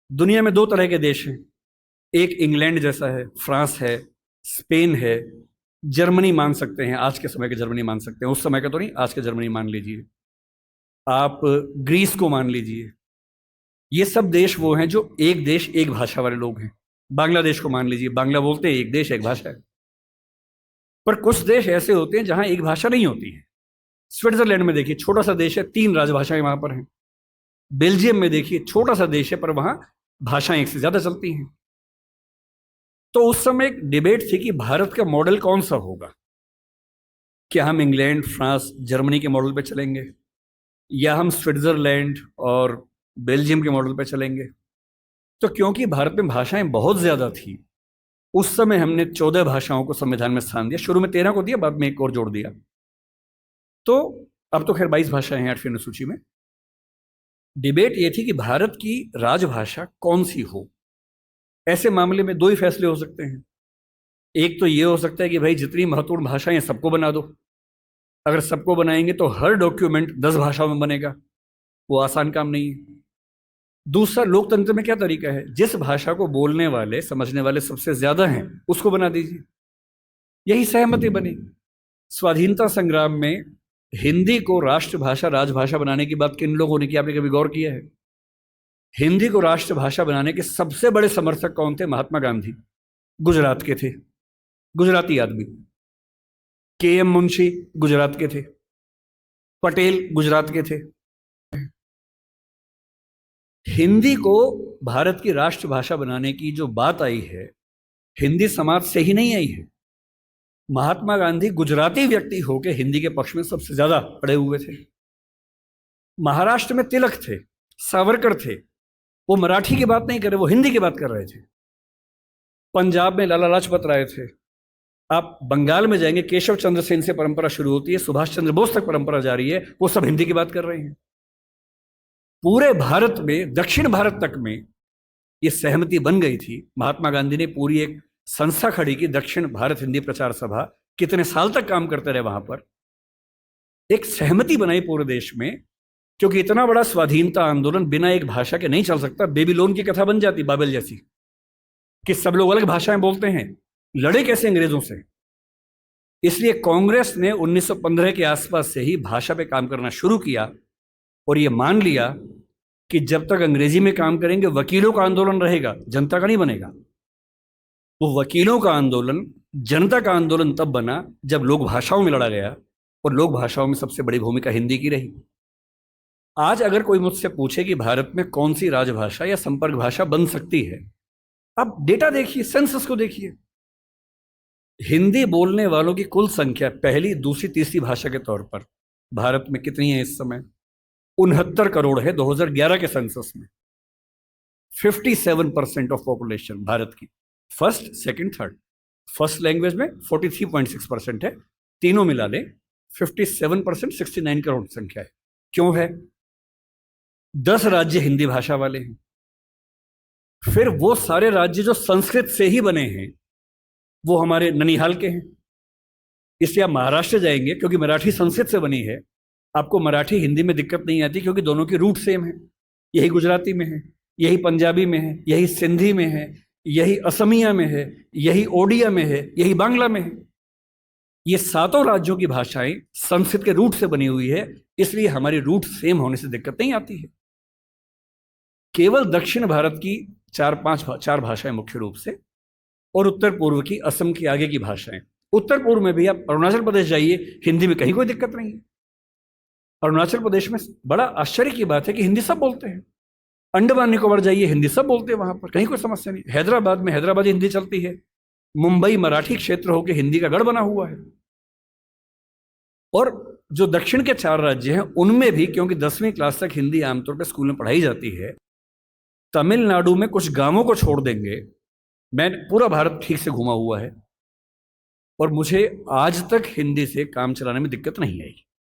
दुनिया में दो तरह के देश हैं। एक इंग्लैंड जैसा है, फ्रांस है, स्पेन है, जर्मनी मान सकते हैं, आज के समय के जर्मनी मान सकते हैं, उस समय का तो नहीं, आज के जर्मनी मान लीजिए। आप ग्रीस को मान लीजिए। ये सब देश वो हैं जो एक देश एक भाषा वाले लोग हैं। बांग्लादेश को मान लीजिए, बांग्ला बोलते हैं, एक देश एक भाषा है। पर कुछ देश ऐसे होते हैं जहां एक भाषा नहीं होती है। स्विट्जरलैंड में देखिए, छोटा सा देश है, 3 राजभाषाएं वहां पर हैं। बेल्जियम में देखिए, छोटा सा देश है, पर वहां भाषाएं एक से ज्यादा चलती हैं। तो उस समय एक डिबेट थी कि भारत का मॉडल कौन सा होगा। क्या हम इंग्लैंड, फ्रांस, जर्मनी के मॉडल पे चलेंगे, या हम स्विट्जरलैंड और बेल्जियम के मॉडल पे चलेंगे। तो क्योंकि भारत में भाषाएं बहुत ज्यादा थी, उस समय हमने 14 भाषाओं को संविधान में स्थान दिया। शुरू में 13 को दिया, बाद में एक और जोड़ दिया। तो अब तो खैर 22 भाषाएं हैं 8वीं अनुसूची में। डिबेट ये थी कि भारत की राजभाषा कौन सी हो। ऐसे मामले में दो ही फैसले हो सकते हैं। एक तो ये हो सकता है कि भाई जितनी महत्वपूर्ण भाषाएं सबको बना दो। अगर सबको बनाएंगे तो हर डॉक्यूमेंट 10 भाषाओं में बनेगा, वो आसान काम नहीं है। दूसरा, लोकतंत्र में क्या तरीका है, जिस भाषा को बोलने वाले समझने वाले सबसे ज्यादा हैं उसको बना दीजिए। यही सहमति बनी। स्वाधीनता संग्राम में हिंदी को राष्ट्रभाषा, राजभाषा बनाने की बात किन लोगों ने की, आपने कभी गौर किया है? हिंदी को राष्ट्रभाषा बनाने के सबसे बड़े समर्थक कौन थे? महात्मा गांधी, गुजरात के थे, गुजराती आदमी। के एम मुंशी गुजरात के थे, पटेल गुजरात के थे। हिंदी को भारत की राष्ट्रभाषा बनाने की जो बात आई है, हिंदी समाज से ही नहीं आई है। महात्मा गांधी गुजराती व्यक्ति होकर हिंदी के पक्ष में सबसे ज्यादा अड़े हुए थे। महाराष्ट्र में तिलक थे, सावरकर थे, वो मराठी की बात नहीं कर रहे, वो हिंदी की बात कर रहे थे। पंजाब में लाला लाजपत राय थे। आप बंगाल में जाएंगे, केशव चंद्र सेन से परंपरा शुरू होती है, सुभाष चंद्र बोस तक परंपरा जारी है, वो सब हिंदी की बात कर रहे हैं। पूरे भारत में, दक्षिण भारत तक में ये सहमति बन गई थी। महात्मा गांधी ने पूरी एक संस्था खड़ी की, दक्षिण भारत हिंदी प्रचार सभा। कितने साल तक काम करते रहे वहां पर। एक सहमति बनाई पूरे देश में, क्योंकि इतना बड़ा स्वाधीनता आंदोलन बिना एक भाषा के नहीं चल सकता। बेबीलोन की कथा बन जाती, बाबेल जैसी, कि सब लोग अलग भाषाएं बोलते हैं, लड़े कैसे अंग्रेजों से। इसलिए कांग्रेस ने 1915 के आसपास से ही भाषा पे काम करना शुरू किया और ये मान लिया कि जब तक अंग्रेजी में काम करेंगे वकीलों का आंदोलन रहेगा, जनता का नहीं बनेगा। वो वकीलों का आंदोलन जनता का आंदोलन तब बना जब लोक भाषाओं में लड़ा गया, और लोक भाषाओं में सबसे बड़ी भूमिका हिंदी की रही। आज अगर कोई मुझसे पूछे कि भारत में कौन सी राजभाषा या संपर्क भाषा बन सकती है, आप डेटा देखिए, सेंसस को देखिए। हिंदी बोलने वालों की कुल संख्या पहली, दूसरी, तीसरी भाषा के तौर पर भारत में कितनी है इस समय? 69 करोड़ है 2011 के सेंसस में। 57% ऑफ पॉपुलेशन भारत की, first, second, third. First language में 43.6% है, तीनों मिला लें 57%, 69 करोड़ संख्या है। क्यों है? 10 राज्य हिंदी भाषा वाले हैं। फिर वो सारे राज्य जो संस्कृत से ही बने हैं, वो हमारे ननिहाल के हैं। इसलिए आप महाराष्ट्र जाएंगे, क्योंकि मराठी संस्कृत से बनी है, आपको मराठी हिंदी में दिक्कत नहीं आती, क्योंकि दोनों की रूट सेम है। यही गुजराती में है, यही पंजाबी में है, यही सिंधी में है, यही असमिया में है, यही ओडिया में है, यही बांग्ला में है। ये सातों राज्यों की भाषाएं संस्कृत के रूट से बनी हुई है, इसलिए हमारी रूट सेम होने से दिक्कत नहीं आती है। केवल दक्षिण भारत की चार भाषाएं मुख्य रूप से, और उत्तर पूर्व की, असम की आगे की भाषाएं। उत्तर पूर्व में भी आप अरुणाचल प्रदेश जाइए, हिंदी में कहीं कोई दिक्कत नहीं है। अरुणाचल प्रदेश में बड़ा आश्चर्य की बात है कि हिंदी सब बोलते हैं। अंडमान निकोबार जाइए, हिंदी सब बोलते हैं, वहां पर कहीं कोई समस्या नहीं। हैदराबाद में हैदराबादी हिंदी चलती है। मुंबई मराठी क्षेत्र होकर हिंदी का गढ़ बना हुआ है। और जो दक्षिण के 4 राज्य हैं उनमें भी, क्योंकि 10वीं क्लास तक हिंदी आमतौर पर स्कूल में पढ़ाई जाती है, तमिलनाडु में कुछ गांवों को छोड़ देंगे, मैं पूरा भारत ठीक से घूमा हुआ है, और मुझे आज तक हिंदी से काम चलाने में दिक्कत नहीं आई।